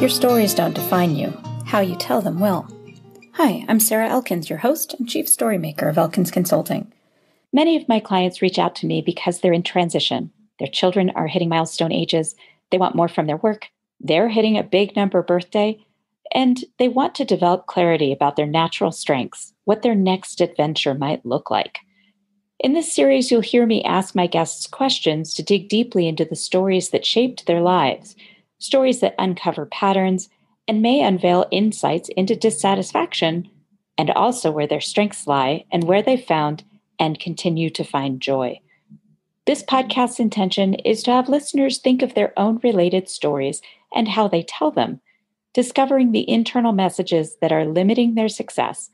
Your stories don't define you. How you tell them will. Hi, I'm Sarah Elkins, your host and chief storymaker of Elkins Consulting. Many of my clients reach out to me because they're in transition. Their children are hitting milestone ages. They want more from their work. They're hitting a big number birthday. And they want to develop clarity about their natural strengths, what their next adventure might look like. In this series, you'll hear me ask my guests questions to dig deeply into the stories that shaped their lives, stories that uncover patterns and may unveil insights into dissatisfaction, and also where their strengths lie and where they found and continue to find joy. This podcast's intention is to have listeners think of their own related stories and how they tell them, discovering the internal messages that are limiting their success,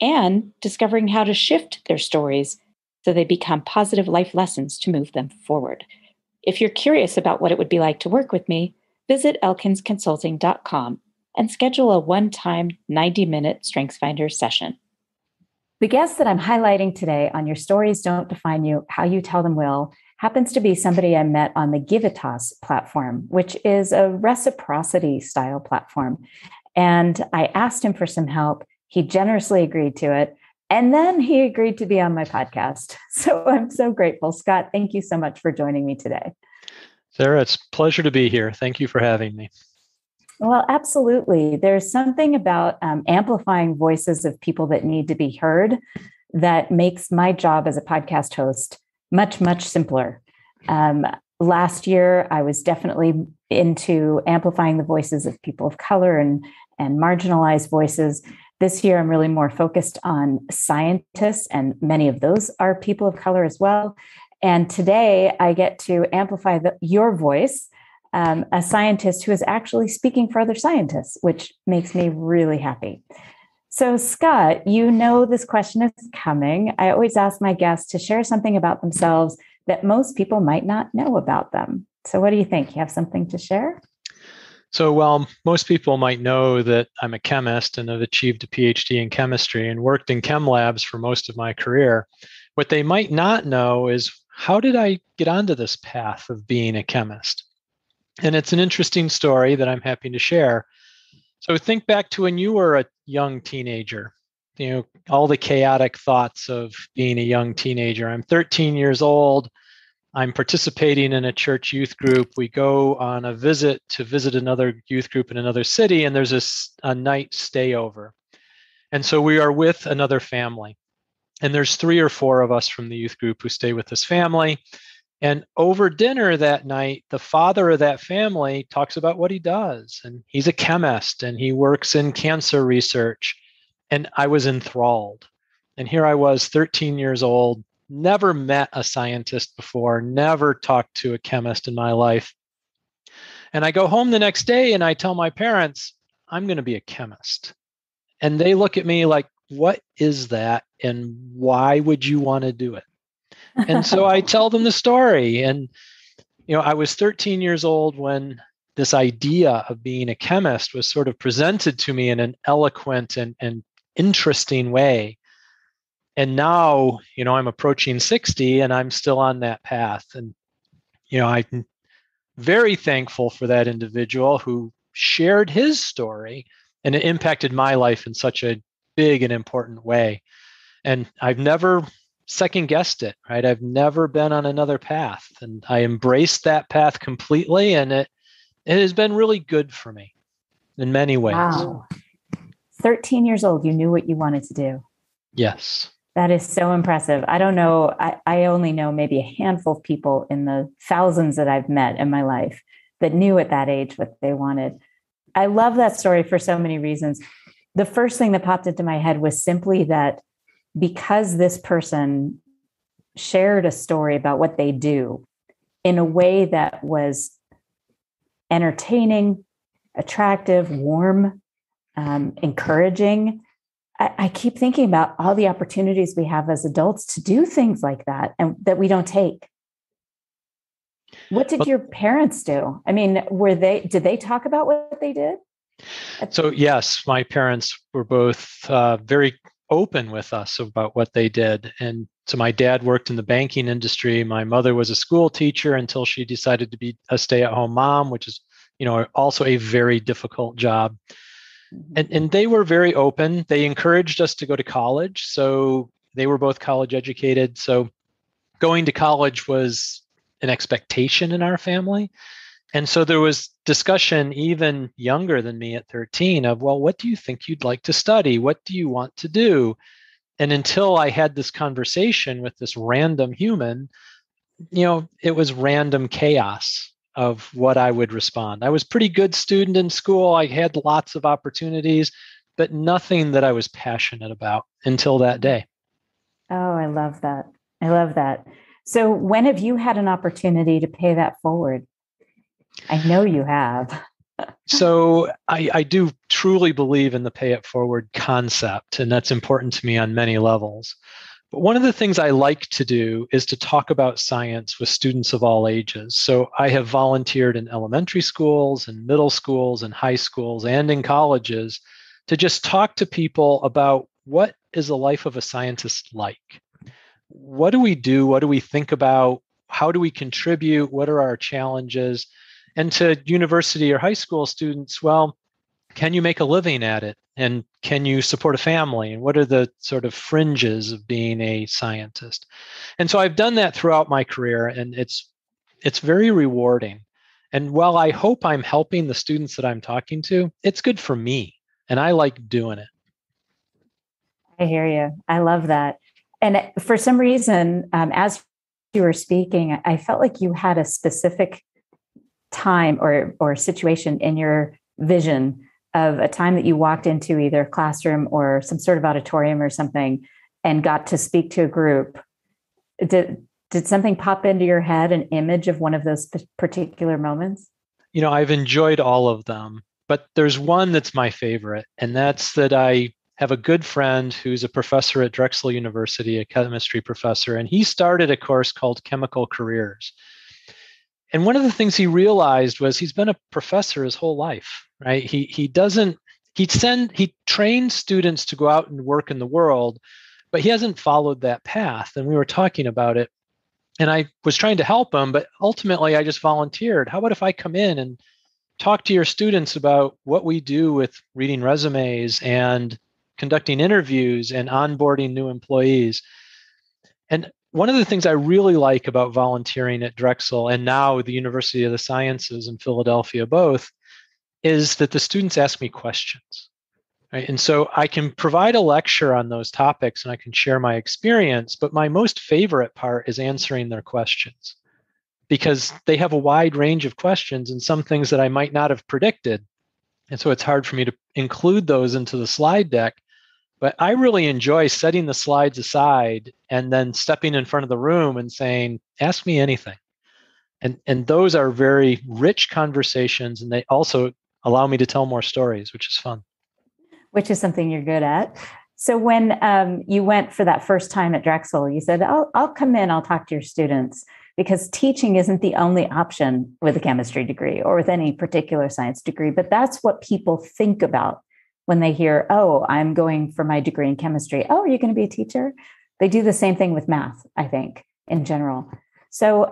and discovering how to shift their stories so they become positive life lessons to move them forward. If you're curious about what it would be like to work with me, visit elkinsconsulting.com and schedule a one-time 90-minute Strengthsfinder session. The guest that I'm highlighting today on Your Stories Don't Define You, How You Tell Them Will happens to be somebody I met on the Givitas platform, which is a reciprocity style platform. And I asked him for some help. He generously agreed to it. And then he agreed to be on my podcast. So I'm so grateful. Scott, thank you so much for joining me today. Sarah, it's a pleasure to be here. Thank you for having me. Well, absolutely. There's something about amplifying voices of people that need to be heard that makes my job as a podcast host much, much simpler. Last year, I was definitely into amplifying the voices of people of color and marginalized voices. This year, I'm really more focused on scientists, and many of those are people of color as well. And today, I get to amplify your voice, a scientist who is actually speaking for other scientists, which makes me really happy. So, Scott, you know this question is coming. I always ask my guests to share something about themselves that most people might not know about them. So what do you think? You have something to share? So, well, most people might know that I'm a chemist and have achieved a PhD in chemistry and worked in chem labs for most of my career. What they might not know is, how did I get onto this path of being a chemist? And it's an interesting story that I'm happy to share. So think back to when you were a young teenager, all the chaotic thoughts of being a young teenager. I'm 13 years old. I'm participating in a church youth group. We go on a visit to visit another youth group in another city, and there's a night stay over. And so we are with another family. And there's 3 or 4 of us from the youth group who stay with this family. And over dinner that night, the father of that family talks about what he does. And he's a chemist and he works in cancer research. And I was enthralled. And here I was, 13 years old, never met a scientist before, never talked to a chemist in my life. And I go home the next day and I tell my parents, I'm going to be a chemist. And they look at me like, what is that? And why would you want to do it? And so I tell them the story. And, I was 13 years old when this idea of being a chemist was sort of presented to me in an eloquent and interesting way. And now, I'm approaching 60 and I'm still on that path. And, I'm very thankful for that individual who shared his story, and it impacted my life in such a big and important way. And I've never second guessed it, right? I've never been on another path, and I embraced that path completely. And it has been really good for me in many ways. Wow. 13 years old, you knew what you wanted to do. Yes. That is so impressive. I don't know. I only know maybe a handful of people in the thousands that I've met in my life that knew at that age what they wanted. I love that story for so many reasons. The first thing that popped into my head was simply that because this person shared a story about what they do in a way that was entertaining, attractive, warm, encouraging, I keep thinking about all the opportunities we have as adults to do things like that and that we don't take. What did your parents do? I mean, did they talk about what they did? So yes, my parents were both very open with us about what they did. And so my dad worked in the banking industry. My mother was a school teacher until she decided to be a stay-at-home mom, which is also a very difficult job. Mhm. And they were very open. They encouraged us to go to college. So they were both college educated. So going to college was an expectation in our family. And so there was discussion even younger than me at 13 of, well, what do you think you'd like to study? What do you want to do? And until I had this conversation with this random human, it was random chaos of what I would respond. I was a pretty good student in school. I had lots of opportunities, but nothing that I was passionate about until that day. Oh, I love that. I love that. So when have you had an opportunity to pay that forward? I know you have. So I do truly believe in the pay it forward concept, and that's important to me on many levels. But one of the things I like to do is to talk about science with students of all ages. So I have volunteered in elementary schools and middle schools and high schools and in colleges to just talk to people about what is the life of a scientist like? What do we do? What do we think about? How do we contribute? What are our challenges? And to university or high school students, well, can you make a living at it? And can you support a family? And what are the sort of fringes of being a scientist? And so I've done that throughout my career, and it's very rewarding. And while I hope I'm helping the students that I'm talking to, it's good for me, and I like doing it. I hear you. I love that. And for some reason, as you were speaking, I felt like you had a specific time or situation in your vision of a time that you walked into either a classroom or some sort of auditorium or something and got to speak to a group. Did something pop into your head, an image of one of those particular moments? I've enjoyed all of them, but there's one that's my favorite, and that's that I have a good friend who's a professor at Drexel University, a chemistry professor, and he started a course called Chemical Careers. And one of the things he realized was he's been a professor his whole life, right? He trains students to go out and work in the world, but he hasn't followed that path. And we were talking about it, and I was trying to help him, but ultimately I just volunteered. How about if I come in and talk to your students about what we do with reading resumes and conducting interviews and onboarding new employees? And one of the things I really like about volunteering at Drexel and now the University of the Sciences in Philadelphia both is that the students ask me questions. Right? And so I can provide a lecture on those topics and I can share my experience, but my most favorite part is answering their questions because they have a wide range of questions and some things that I might not have predicted. And so it's hard for me to include those into the slide deck. But I really enjoy setting the slides aside and then stepping in front of the room and saying, ask me anything. And those are very rich conversations, and they also allow me to tell more stories, which is fun. Which is something you're good at. So when you went for that first time at Drexel, you said, I'll come in, I'll talk to your students, because teaching isn't the only option with a chemistry degree or with any particular science degree, but that's what people think about when they hear, oh, I'm going for my degree in chemistry. Oh, are you going to be a teacher? They do the same thing with math, I think, in general. So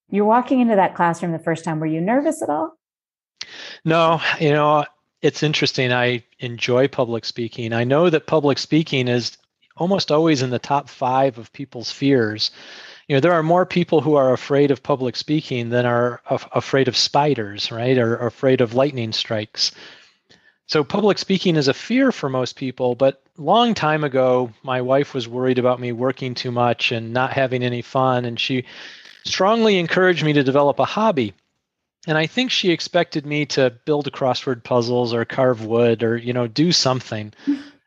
you're walking into that classroom the first time. Were you nervous at all? No, it's interesting. I enjoy public speaking. I know that public speaking is almost always in the top 5 of people's fears. There are more people who are afraid of public speaking than are afraid of spiders, right? Or afraid of lightning strikes. So public speaking is a fear for most people, but long time ago, my wife was worried about me working too much and not having any fun, and she strongly encouraged me to develop a hobby. And I think she expected me to build crossword puzzles or carve wood or, do something.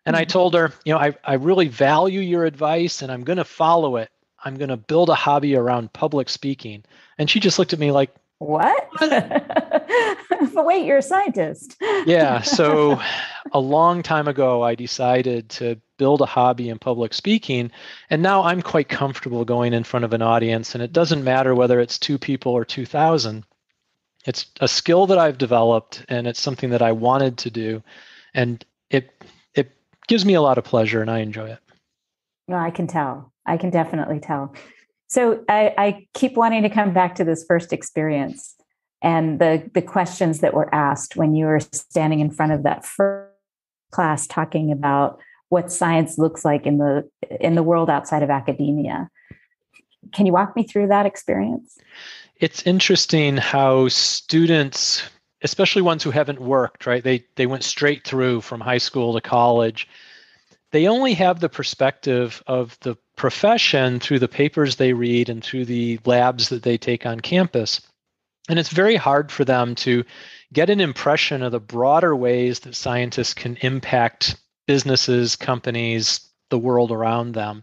And I told her, I really value your advice and I'm going to follow it. I'm going to build a hobby around public speaking. And she just looked at me like, what? But wait, you're a scientist. Yeah. So a long time ago, I decided to build a hobby in public speaking. And now I'm quite comfortable going in front of an audience. And it doesn't matter whether it's 2 people or 2,000. It's a skill that I've developed and it's something that I wanted to do. And it gives me a lot of pleasure and I enjoy it. No, I can tell. I can definitely tell. So I keep wanting to come back to this first experience. and the questions that were asked when you were standing in front of that first class talking about what science looks like in the world outside of academia. Can you walk me through that experience? It's interesting how students, especially ones who haven't worked, right? They went straight through from high school to college. They only have the perspective of the profession through the papers they read and through the labs that they take on campus. And it's very hard for them to get an impression of the broader ways that scientists can impact businesses, companies, the world around them.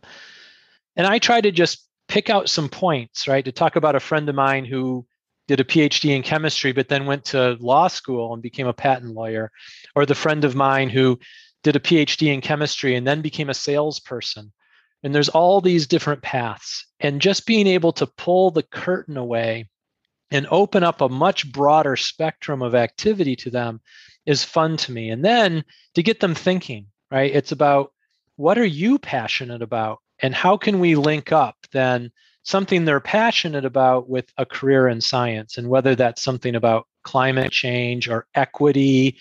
And I try to just pick out some points, right? To talk about a friend of mine who did a PhD in chemistry, but then went to law school and became a patent lawyer, or the friend of mine who did a PhD in chemistry and then became a salesperson. And there's all these different paths. And just being able to pull the curtain away and open up a much broader spectrum of activity to them is fun to me. And then to get them thinking, right? It's about, what are you passionate about? And how can we link up then something they're passionate about with a career in science? And whether that's something about climate change or equity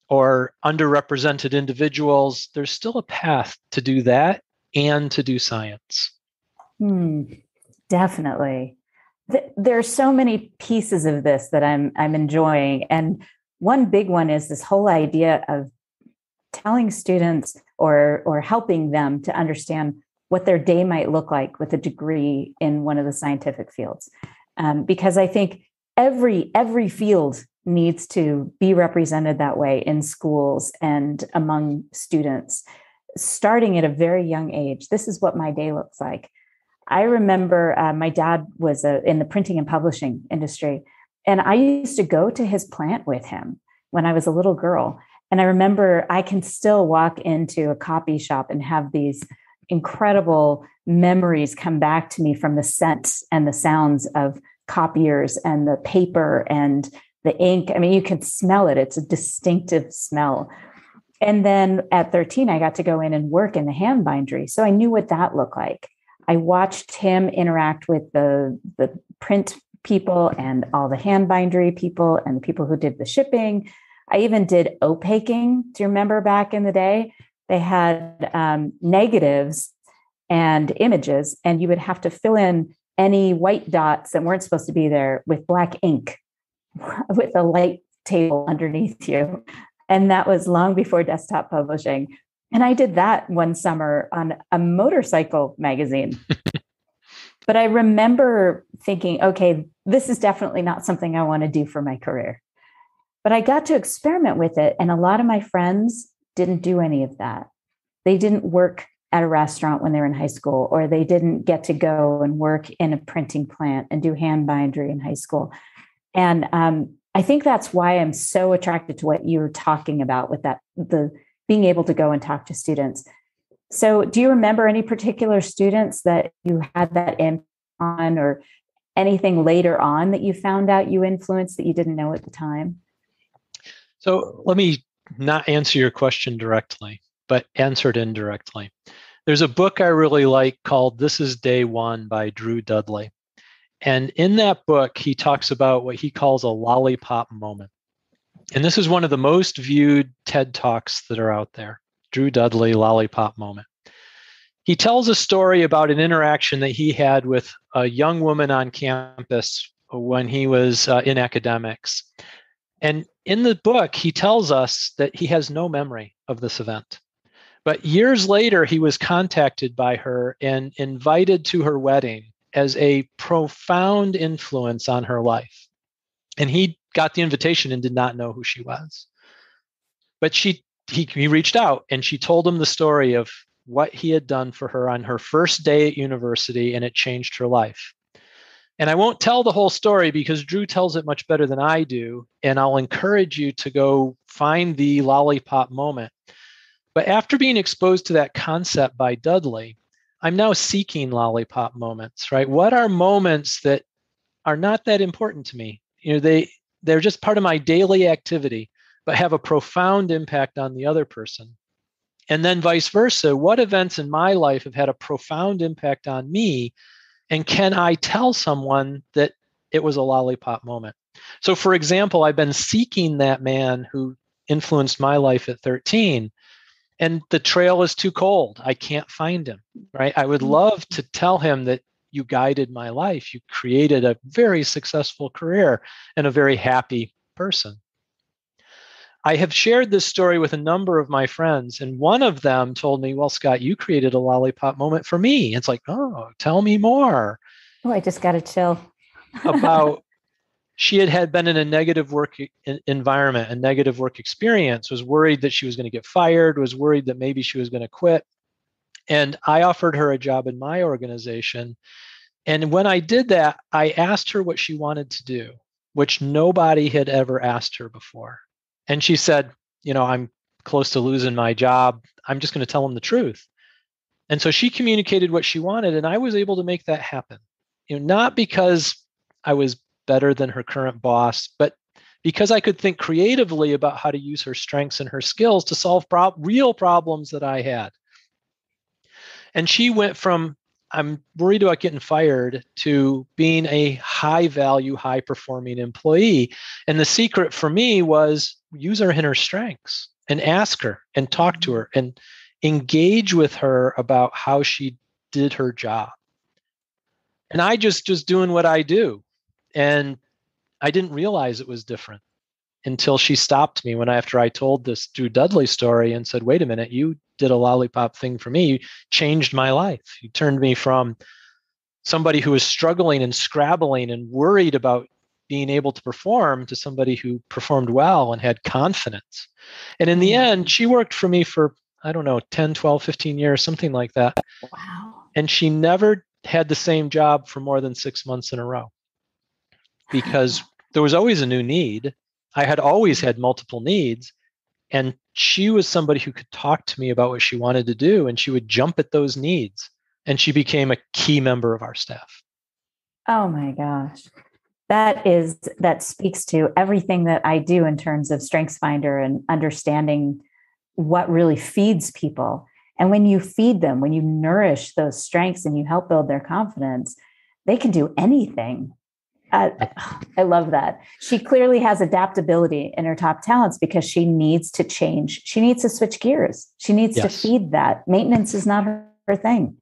or underrepresented individuals, there's still a path to do that and to do science. Definitely. There's so many pieces of this that I'm enjoying. And one big one is this whole idea of telling students or helping them to understand what their day might look like with a degree in one of the scientific fields. Because I think every field needs to be represented that way in schools and among students, starting at a very young age. This is what my day looks like. I remember my dad was in the printing and publishing industry, and I used to go to his plant with him when I was a little girl. And I remember I can still walk into a copy shop and have these incredible memories come back to me from the scents and the sounds of copiers and the paper and the ink. I mean, you can smell it. It's a distinctive smell. And then at 13, I got to go in and work in the hand bindery. So I knew what that looked like. I watched him interact with the print people and all the hand bindery people and the people who did the shipping. I even did opaquing. Do you remember back in the day? They had negatives and images, and you would have to fill in any white dots that weren't supposed to be there with black ink with a light table underneath you. And that was long before desktop publishing. And I did that one summer on a motorcycle magazine. But I remember thinking, okay, this is definitely not something I want to do for my career. But I got to experiment with it. And a lot of my friends didn't do any of that. They didn't work at a restaurant when they were in high school, or they didn't get to go and work in a printing plant and do hand bindery in high school. And I think that's why I'm so attracted to what you're talking about with that, the being able to go and talk to students. So do you remember any particular students that you had that impact on, or anything later on that you found out you influenced that you didn't know at the time? So let me not answer your question directly, but answer it indirectly. There's a book I really like called This Is Day One by Drew Dudley. And in that book, he talks about what he calls a lollipop moment. And this is one of the most viewed TED Talks that are out there. Drew Dudley, lollipop moment. He tells a story about an interaction that he had with a young woman on campus when he was in academics. And in the book, he tells us that he has no memory of this event. But years later, he was contacted by her and invited to her wedding as a profound influence on her life. And he got the invitation and did not know who she was. But he reached out and she told him the story of what he had done for her on her first day at university, and it changed her life. And I won't tell the whole story because Drew tells it much better than I do. And I'll encourage you to go find the lollipop moment. But after being exposed to that concept by Dudley, I'm now seeking lollipop moments, right? What are moments that are not that important to me? You know, they're just part of my daily activity, but have a profound impact on the other person. And then vice versa, what events in my life have had a profound impact on me? And can I tell someone that it was a lollipop moment? So for example, I've been seeking that man who influenced my life at 13, and the trail is too cold. I can't find him, right? I would love to tell him that you guided my life. You created a very successful career and a very happy person. I have shared this story with a number of my friends, and one of them told me, well, Scott, you created a lollipop moment for me. It's like, oh, tell me more. Oh, I just got to chill. About she had been in a negative work environment, a negative work experience, was worried that she was going to get fired, was worried that maybe she was going to quit. And I offered her a job in my organization. And when I did that, I asked her what she wanted to do, which nobody had ever asked her before. And she said, I'm close to losing my job. I'm just going to tell them the truth. And so she communicated what she wanted, and I was able to make that happen. Not because I was better than her current boss, but because I could think creatively about how to use her strengths and her skills to solve real problems that I had. And she went from, I'm worried about getting fired, to being a high value, high performing employee. And the secret for me was use her in her strengths and ask her and talk to her and engage with her about how she did her job. And I just doing what I do. And I didn't realize it was different until she stopped me after I told this Drew Dudley story and said, wait a minute, you did a lollipop thing for me. You changed my life. You turned me from somebody who was struggling and scrabbling and worried about being able to perform to somebody who performed well and had confidence. And in the end, she worked for me for, 10, 12, 15 years, something like that. Wow. And she never had the same job for more than 6 months in a row because there was always a new need. I had always had multiple needs, and she was somebody who could talk to me about what she wanted to do, and she would jump at those needs, and she became a key member of our staff. Oh my gosh. That speaks to everything that I do in terms of Strengthsfinder and understanding what really feeds people. And when you feed them, when you nourish those strengths and you help build their confidence, they can do anything. I love that. She clearly has adaptability in her top talents because she needs to change. She needs to switch gears. She needs to feed that. Maintenance is not her thing.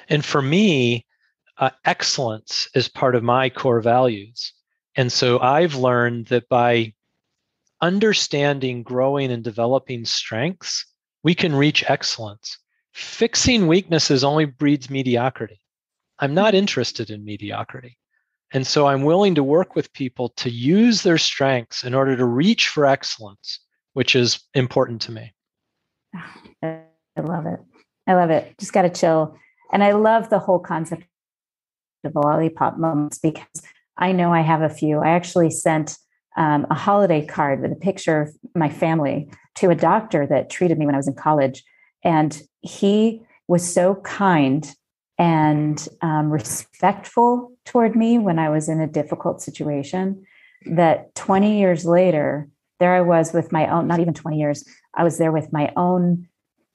And for me, excellence is part of my core values. And so I've learned that by understanding, growing, and developing strengths, we can reach excellence. Fixing weaknesses only breeds mediocrity. I'm not interested in mediocrity. And so I'm willing to work with people to use their strengths in order to reach for excellence, which is important to me. I love it. I love it. Just got to chill. And I love the whole concept of lollipop moments because I know I have a few. I actually sent a holiday card with a picture of my family to a doctor that treated me when I was in college. And he was so kind and respectful toward me when I was in a difficult situation that 20 years later, there I was with my own, not even 20 years, I was there with my own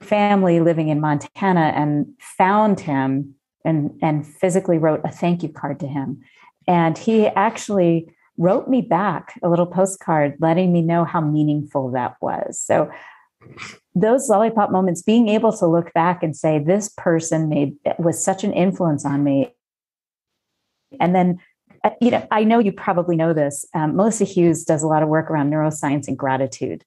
family living in Montana and found him and physically wrote a thank you card to him. And he actually wrote me back a little postcard letting me know how meaningful that was. So those lollipop moments, being able to look back and say, this person was such an influence on me. And then, I know you probably know this. Melissa Hughes does a lot of work around neuroscience and gratitude.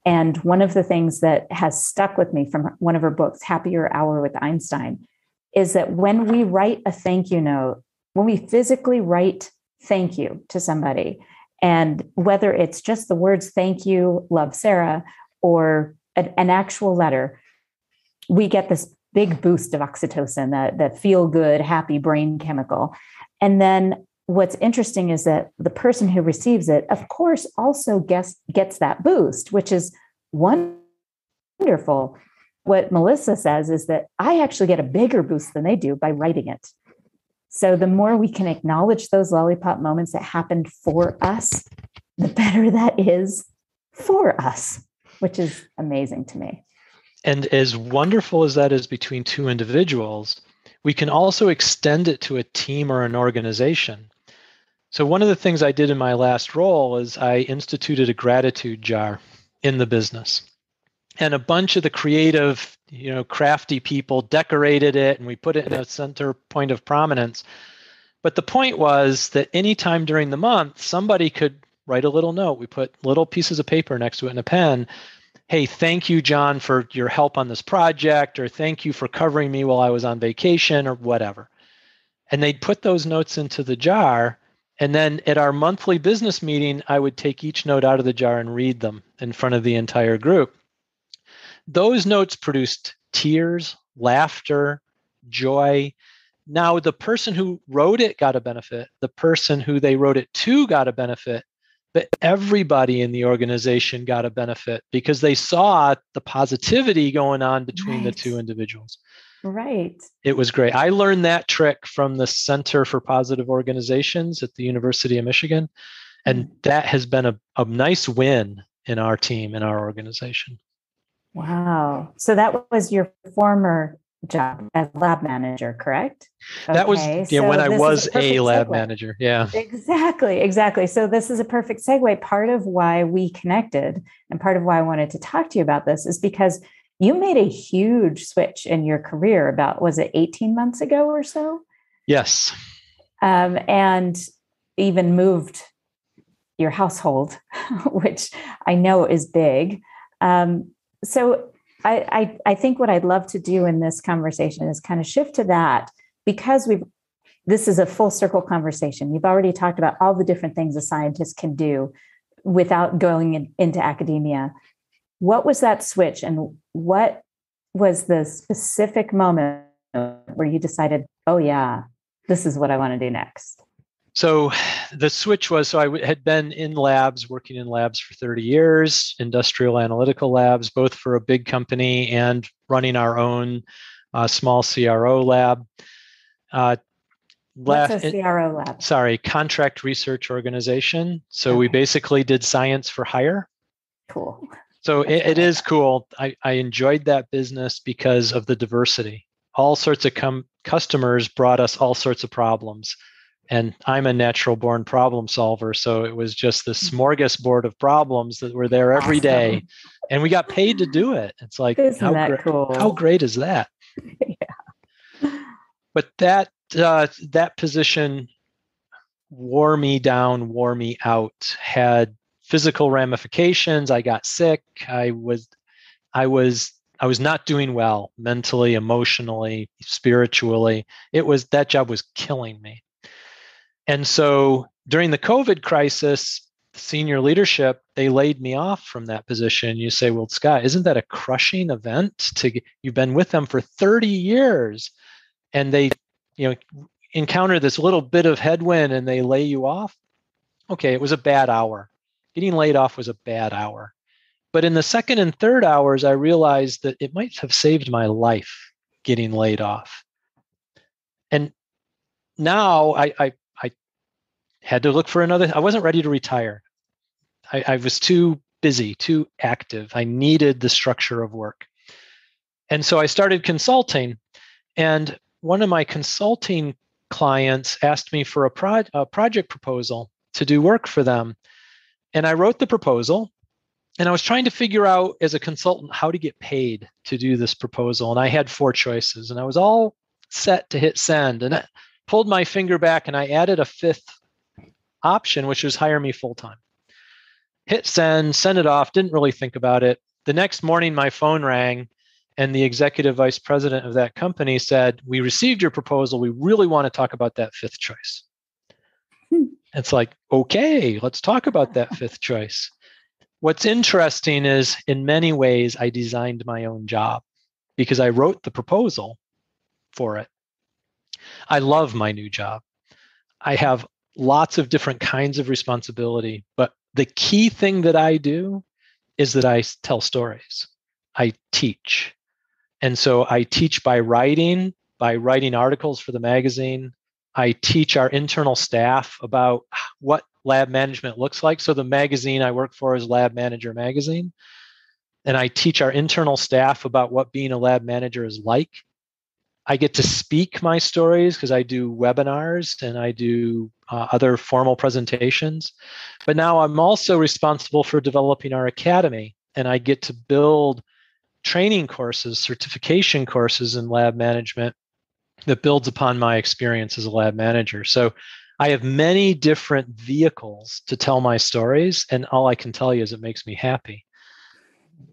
And one of the things that has stuck with me from one of her books, Happier Hour with Einstein, is that when we write a thank you note, when we physically write thank you to somebody, and whether it's just the words, thank you, love Sarah, or an actual letter, we get this big boost of oxytocin, that feel good, happy brain chemical. And then what's interesting is that the person who receives it, of course, also gets that boost, which is wonderful. What Melissa says is that I actually get a bigger boost than they do by writing it. So the more we can acknowledge those lollipop moments that happened for us, the better that is for us, which is amazing to me. And as wonderful as that is between two individuals, we can also extend it to a team or an organization. So one of the things I did in my last role is I instituted a gratitude jar in the business. And a bunch of the creative, crafty people decorated it, and we put it in a center point of prominence. But the point was that anytime during the month, somebody could write a little note. We put little pieces of paper next to it and a pen. Hey, thank you, John, for your help on this project, or thank you for covering me while I was on vacation, or whatever. And they'd put those notes into the jar. And then at our monthly business meeting, I would take each note out of the jar and read them in front of the entire group. Those notes produced tears, laughter, joy. Now, the person who wrote it got a benefit. The person who they wrote it to got a benefit. But everybody in the organization got a benefit because they saw the positivity going on between the two individuals. Right. It was great. I learned that trick from the Center for Positive Organizations at the University of Michigan. And that has been a nice win in our team, in our organization. Wow. So that was your former job as lab manager, correct? That was when I was a lab manager. Yeah. Exactly. So this is a perfect segue. Part of why we connected and part of why I wanted to talk to you about this is because you made a huge switch in your career about, was it 18 months ago or so? Yes. And even moved your household, which I know is big. So I think what I'd love to do in this conversation is kind of shift to that, because this is a full circle conversation. You've already talked about all the different things a scientist can do without going into academia. What was that switch, and what was the specific moment where you decided, oh yeah, this is what I want to do next? So the switch was, I had been in labs, working in labs for 30 years, industrial analytical labs, both for a big company and running our own small CRO lab. What's a CRO lab? Sorry, contract research organization. So we basically did science for hire. Cool. So it is cool. I enjoyed that business because of the diversity. All sorts of customers brought us all sorts of problems. And I'm a natural born problem solver. So it was just this smorgasbord of problems that were there every day. And we got paid to do it. It's like, cool? How great is that? Yeah. But that position wore me down, wore me out, had physical ramifications. I got sick. I was not doing well mentally, emotionally, spiritually. That job was killing me. And so during the COVID crisis, senior leadership, they laid me off from that position. You say, well, Scott, isn't that a crushing event? You've been with them for 30 years and they, encounter this little bit of headwind and they lay you off. Okay, it was a bad hour. Getting laid off was a bad hour. But in the second and third hours, I realized that it might have saved my life getting laid off. And now I had to look for another. I wasn't ready to retire. I was too busy, too active. I needed the structure of work. And so I started consulting. And one of my consulting clients asked me for a project proposal to do work for them. And I wrote the proposal. And I was trying to figure out as a consultant how to get paid to do this proposal. And I had 4 choices. And I was all set to hit send. And I pulled my finger back and I added a 5th option, which was hire me full-time. Hit send it off, didn't really think about it. The next morning, my phone rang and the executive vice president of that company said, we received your proposal. We really want to talk about that 5th choice. It's like, okay, let's talk about that 5th choice. What's interesting is in many ways, I designed my own job because I wrote the proposal for it. I love my new job. I have lots of different kinds of responsibility, but the key thing that I do is that I tell stories. I teach. And so I teach by writing articles for the magazine. I teach our internal staff about what lab management looks like. So the magazine I work for is Lab Manager Magazine. And I teach our internal staff about what being a lab manager is like. I get to speak my stories because I do webinars and I do other formal presentations. But now I'm also responsible for developing our academy, and I get to build training courses, certification courses in lab management that builds upon my experience as a lab manager. So I have many different vehicles to tell my stories, and all I can tell you is it makes me happy.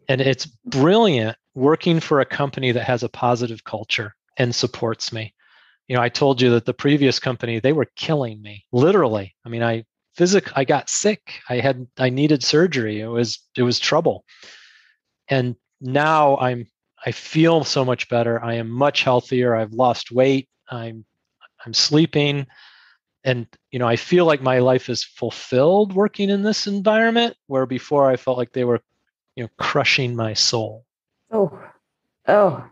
And it's brilliant working for a company that has a positive culture and supports me. I told you that the previous company, they were killing me, literally. I mean, I got sick. I needed surgery. It was trouble. And now I feel so much better. I am much healthier. I've lost weight. I'm sleeping. And, I feel like my life is fulfilled working in this environment, where before I felt like they were, crushing my soul. Oh,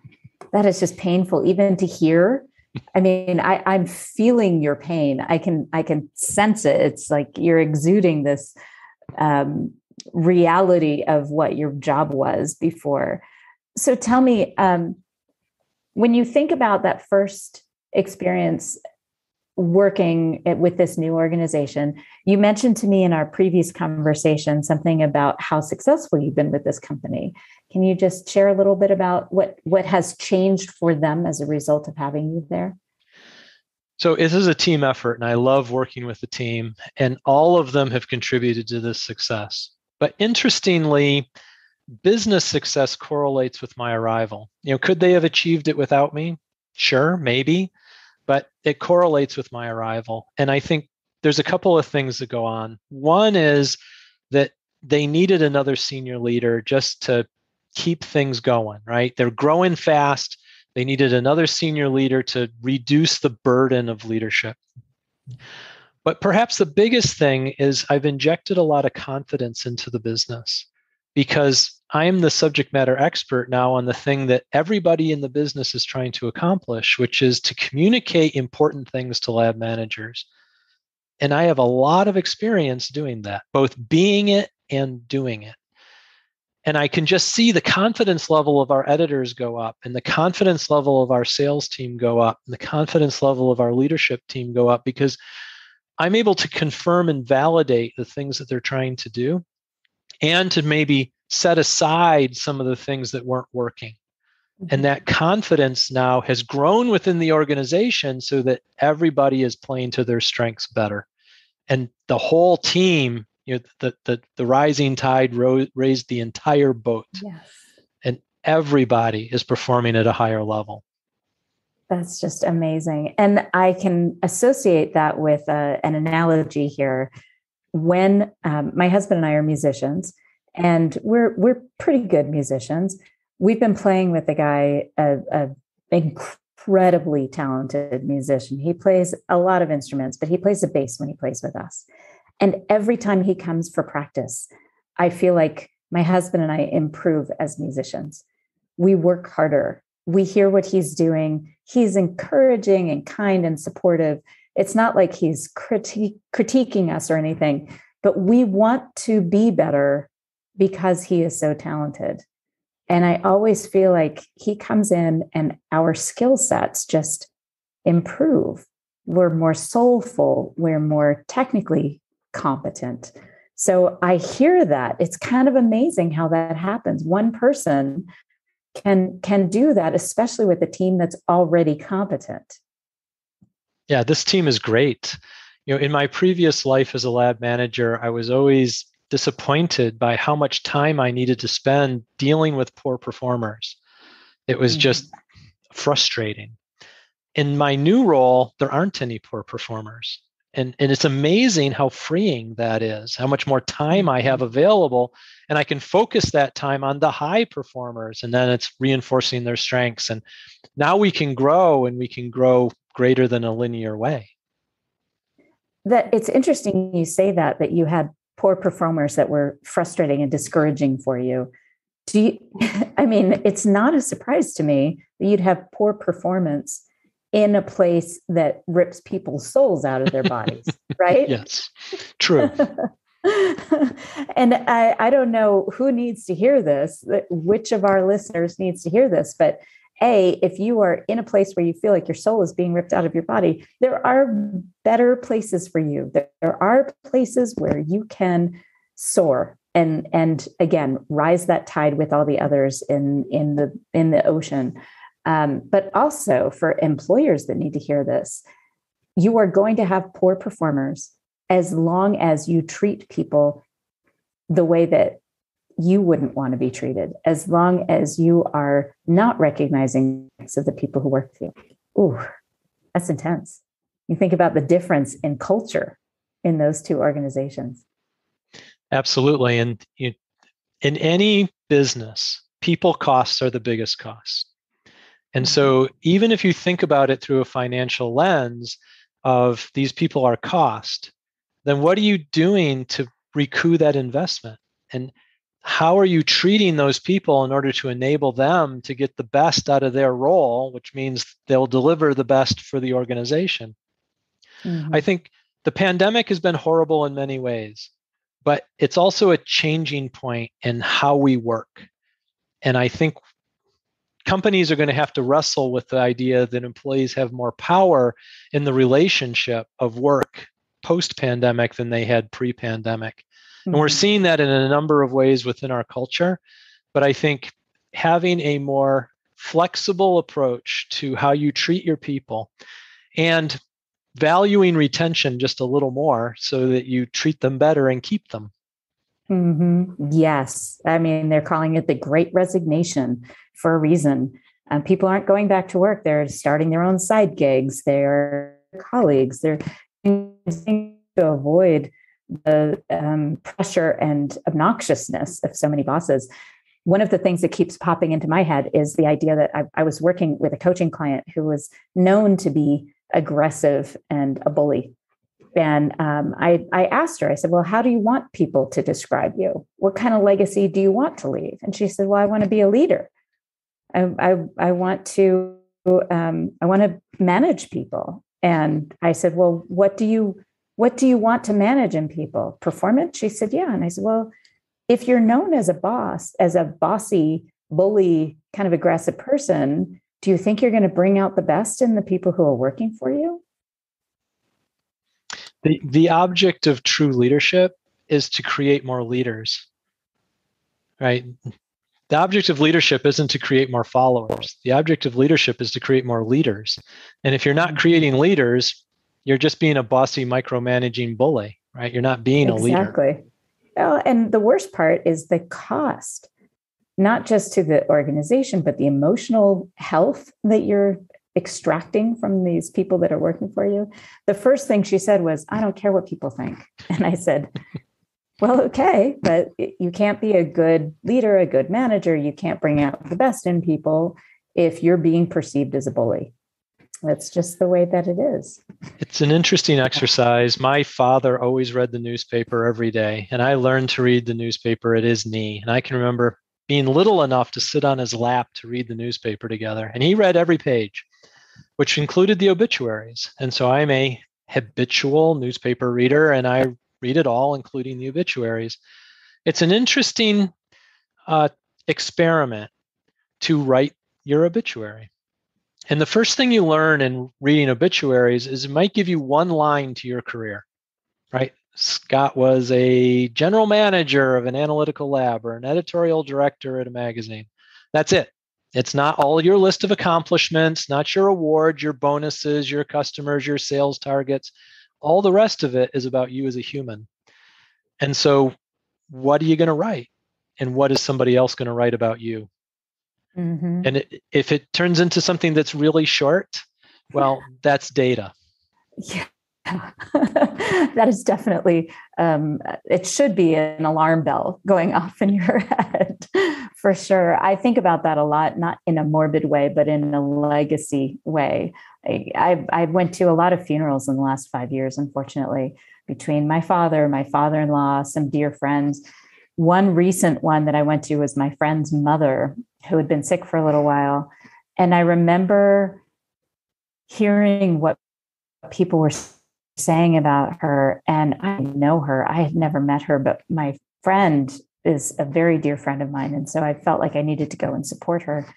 that is just painful, even to hear. I mean, I'm feeling your pain. I can sense it. It's like you're exuding this reality of what your job was before. So tell me, when you think about that first experience working with this new organization, you mentioned to me in our previous conversation something about how successful you've been with this company. Can you just share a little bit about what has changed for them as a result of having you there? So this is a team effort, and I love working with the team, and all of them have contributed to this success. But interestingly, business success correlates with my arrival. Could they have achieved it without me? Sure, maybe, but it correlates with my arrival. And I think there's a couple of things that go on. One is that they needed another senior leader just to keep things going, right? They're growing fast. They needed another senior leader to reduce the burden of leadership. But perhaps the biggest thing is I've injected a lot of confidence into the business, because I am the subject matter expert now on the thing that everybody in the business is trying to accomplish, which is to communicate important things to lab managers. And I have a lot of experience doing that, both being it and doing it. And I can just see the confidence level of our editors go up, and the confidence level of our sales team go up, and the confidence level of our leadership team go up, because I'm able to confirm and validate the things that they're trying to do, and to maybe set aside some of the things that weren't working. Mm-hmm. And that confidence now has grown within the organization so that everybody is playing to their strengths better. And the whole team, the rising tide raised the entire boat. Yes. And everybody is performing at a higher level. That's just amazing. And I can associate that with an analogy here. When my husband and I are musicians, and we're pretty good musicians. We've been playing with a guy, an incredibly talented musician. He plays a lot of instruments, but he plays the bass when he plays with us. And every time he comes for practice, I feel like my husband and I improve as musicians. We work harder. We hear what he's doing. He's encouraging and kind and supportive. It's not like he's critiquing us or anything, but we want to be better because he is so talented. And I always feel like he comes in and our skill sets just improve. We're more soulful. We're more technically competent. So I hear that. It's kind of amazing how that happens. One person can do that, especially with a team that's already competent. Yeah, this team is great. In my previous life as a lab manager, I was always disappointed by how much time I needed to spend dealing with poor performers. It was just frustrating. In my new role, there aren't any poor performers. And it's amazing how freeing that is, how much more time I have available. And I can focus that time on the high performers, and then it's reinforcing their strengths. And now we can grow, and we can grow greater than a linear way. That it's interesting you say that you had poor performers that were frustrating and discouraging for you. I mean, it's not a surprise to me that you'd have poor performance in a place that rips people's souls out of their bodies, right? Yes, true. And I don't know who needs to hear this, which of our listeners needs to hear this, but if you are in a place where you feel like your soul is being ripped out of your body, there are better places for you. There are places where you can soar and again, rise that tide with all the others in the ocean. But also for employers that need to hear this, you are going to have poor performers as long as you treat people the way that you wouldn't want to be treated, as long as you are not recognizing of the people who work with you. Ooh, that's intense. You think about the difference in culture in those two organizations. Absolutely. And in any business, people costs are the biggest costs. And so even if you think about it through a financial lens of these people are cost, then what are you doing to recoup that investment? And how are you treating those people in order to enable them to get the best out of their role, which means they'll deliver the best for the organization? I think the pandemic has been horrible in many ways, but it's also a changing point in how we work. And I think companies are going to have to wrestle with the idea that employees have more power in the relationship of work post-pandemic than they had pre-pandemic. And we're seeing that in a number of ways within our culture. But I think having a more flexible approach to how you treat your people and valuing retention just a little more so that you treat them better and keep them. Yes. I mean, they're calling it the Great Resignation for a reason. People aren't going back to work. They're starting their own side gigs. They're colleagues. They're to avoid the pressure and obnoxiousness of so many bosses. One of the things that keeps popping into my head is the idea that I was working with a coaching client who was known to be aggressive and a bully. And I asked her, I said, well, how do you want people to describe you? What kind of legacy do you want to leave? And she said, well, I want to be a leader. I want to manage people. And I said, well, what do you want to manage in people? Performance? She said, yeah. And I said, well, if you're known as a boss, as a bossy, bully, kind of aggressive person, do you think you're going to bring out the best in the people who are working for you? The object of true leadership is to create more leaders, right? The object of leadership isn't to create more followers. The object of leadership is to create more leaders. And if you're not creating leaders, you're just being a bossy, micromanaging bully, right? You're not being a leader. Exactly. Well, and the worst part is the cost, not just to the organization, but the emotional health that you're extracting from these people that are working for you. The first thing she said was, I don't care what people think. And I said, well, okay, but you can't be a good leader, a good manager. You can't bring out the best in people if you're being perceived as a bully. That's just the way that it is. It's an interesting exercise. My father always read the newspaper every day, and I learned to read the newspaper at his knee. And I can remember being little enough to sit on his lap to read the newspaper together. And he read every page, which included the obituaries. And so I'm a habitual newspaper reader, and I read it all, including the obituaries. It's an interesting experiment to write your obituary. And the first thing you learn in reading obituaries is it might give you one line to your career, right? Scott was a general manager of an analytical lab or an editorial director at a magazine. That's it. It's not all your list of accomplishments, not your awards, your bonuses, your customers, your sales targets. All the rest of it is about you as a human. And so what are you going to write? And what is somebody else going to write about you? And if it turns into something that's really short, well, that's data. Yeah. That is definitely, it should be an alarm bell going off in your head for sure. I think about that a lot, not in a morbid way, but in a legacy way. I went to a lot of funerals in the last 5 years, unfortunately, between my father, my father-in-law, some dear friends. One recent one that I went to was my friend's mother, who had been sick for a little while. And I remember hearing what people were saying about her. And I know her. I had never met her, but my friend is a very dear friend of mine. And so I felt like I needed to go and support her.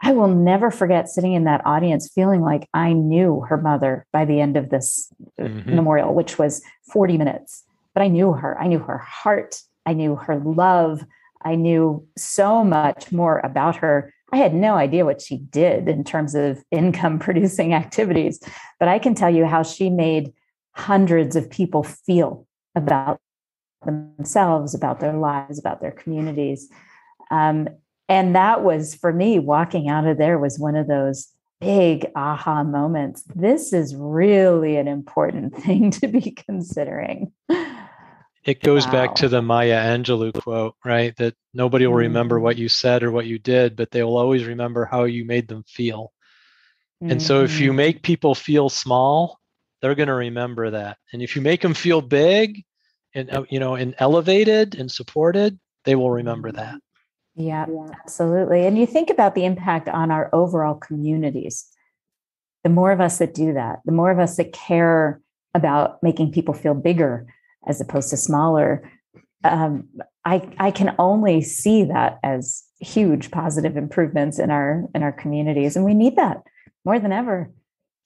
I will never forget sitting in that audience feeling like I knew her mother by the end of this memorial, which was 40 minutes. But I knew her. I knew her heart. I knew her love. I knew so much more about her. I had no idea what she did in terms of income producing activities, but I can tell you how she made hundreds of people feel about themselves, about their lives, about their communities. And that was, for me, walking out of there was one of those big aha moments. This is really an important thing to be considering. It goes back to the Maya Angelou quote, right? That nobody will remember what you said or what you did, but they will always remember how you made them feel. And so if you make people feel small, they're going to remember that. And if you make them feel big and, and elevated and supported, they will remember that. Yeah, absolutely. And you think about the impact on our overall communities. The more of us that do that, the more of us that care about making people feel bigger as opposed to smaller, I can only see that as huge positive improvements in our communities. And we need that more than ever.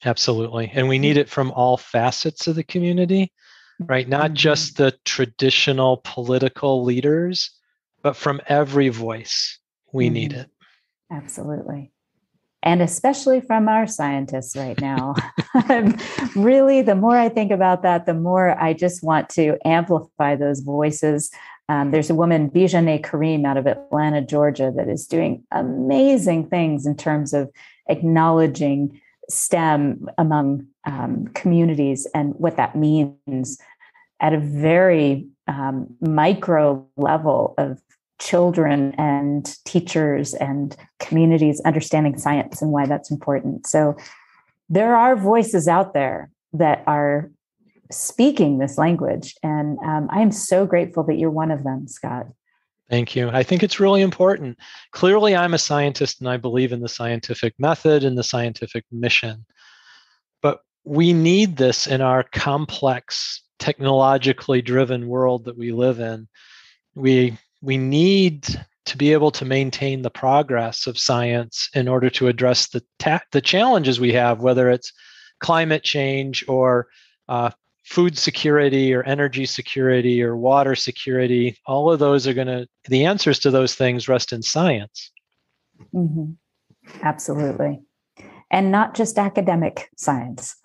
Absolutely. And we need it from all facets of the community, right? Not just the traditional political leaders, but from every voice. We need it. Absolutely. And especially from our scientists right now. Really, the more I think about that, the more I just want to amplify those voices. There's a woman, Bijane Karim, out of Atlanta, Georgia, that is doing amazing things in terms of acknowledging STEM among communities and what that means at a very micro level of children and teachers and communities understanding science and why that's important. So there are voices out there that are speaking this language. And I am so grateful that you're one of them, Scott. Thank you. I think it's really important. Clearly, I'm a scientist and I believe in the scientific method and the scientific mission. But we need this in our complex, technologically driven world that we live in. We need to be able to maintain the progress of science in order to address the challenges we have, whether it's climate change or food security or energy security or water security. All of those the answers to those things rest in science. Absolutely. And not just academic science.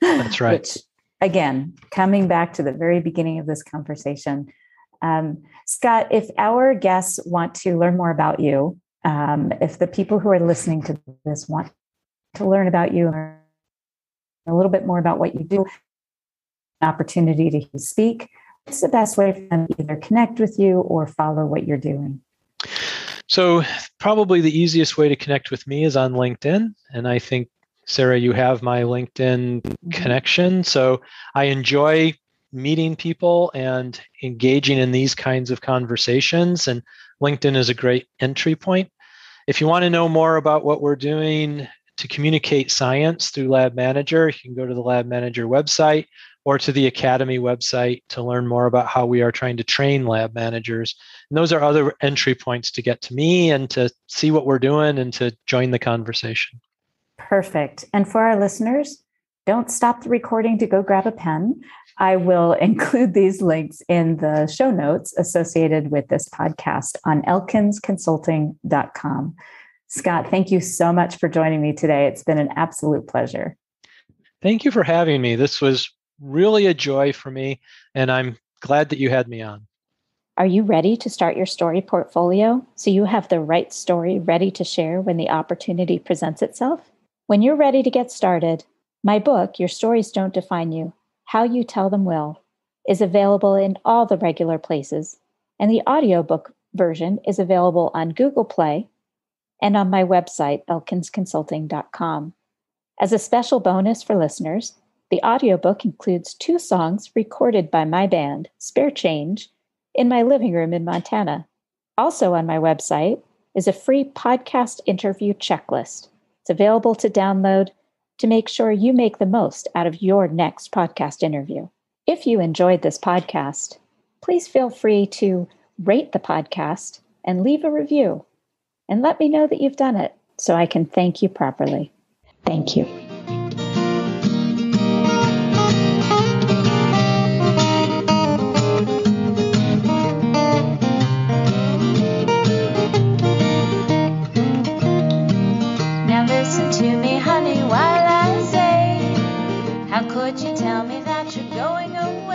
That's right. Which, again, coming back to the very beginning of this conversation, Scott, if our guests want to learn more about you, if the people who are listening to this want to learn about you, a little bit more about what you do, an opportunity to speak, what's the best way for them to either connect with you or follow what you're doing? So probably the easiest way to connect with me is on LinkedIn. And I think, Sarah, you have my LinkedIn connection. So I enjoy meeting people and engaging in these kinds of conversations. And LinkedIn is a great entry point. If you want to know more about what we're doing to communicate science through Lab Manager, you can go to the Lab Manager website or to the Academy website to learn more about how we are trying to train lab managers. And those are other entry points to get to me and to see what we're doing and to join the conversation. Perfect. And for our listeners, don't stop the recording to go grab a pen. I will include these links in the show notes associated with this podcast on elkinsconsulting.com. Scott, thank you so much for joining me today. It's been an absolute pleasure. Thank you for having me. This was really a joy for me, and I'm glad that you had me on. Are you ready to start your story portfolio so you have the right story ready to share when the opportunity presents itself? When you're ready to get started, my book, Your Stories Don't Define You, How You Tell Them Will, is available in all the regular places, and the audiobook version is available on Google Play and on my website, elkinsconsulting.com. As a special bonus for listeners, the audiobook includes 2 songs recorded by my band, Spare Change, in my living room in Montana. Also on my website is a free podcast interview checklist. It's available to download to make sure you make the most out of your next podcast interview. If you enjoyed this podcast, please feel free to rate the podcast and leave a review. and let me know that you've done it so I can thank you properly. Thank you. Now listen to me, honey, while I say, how could you tell me that you're going away?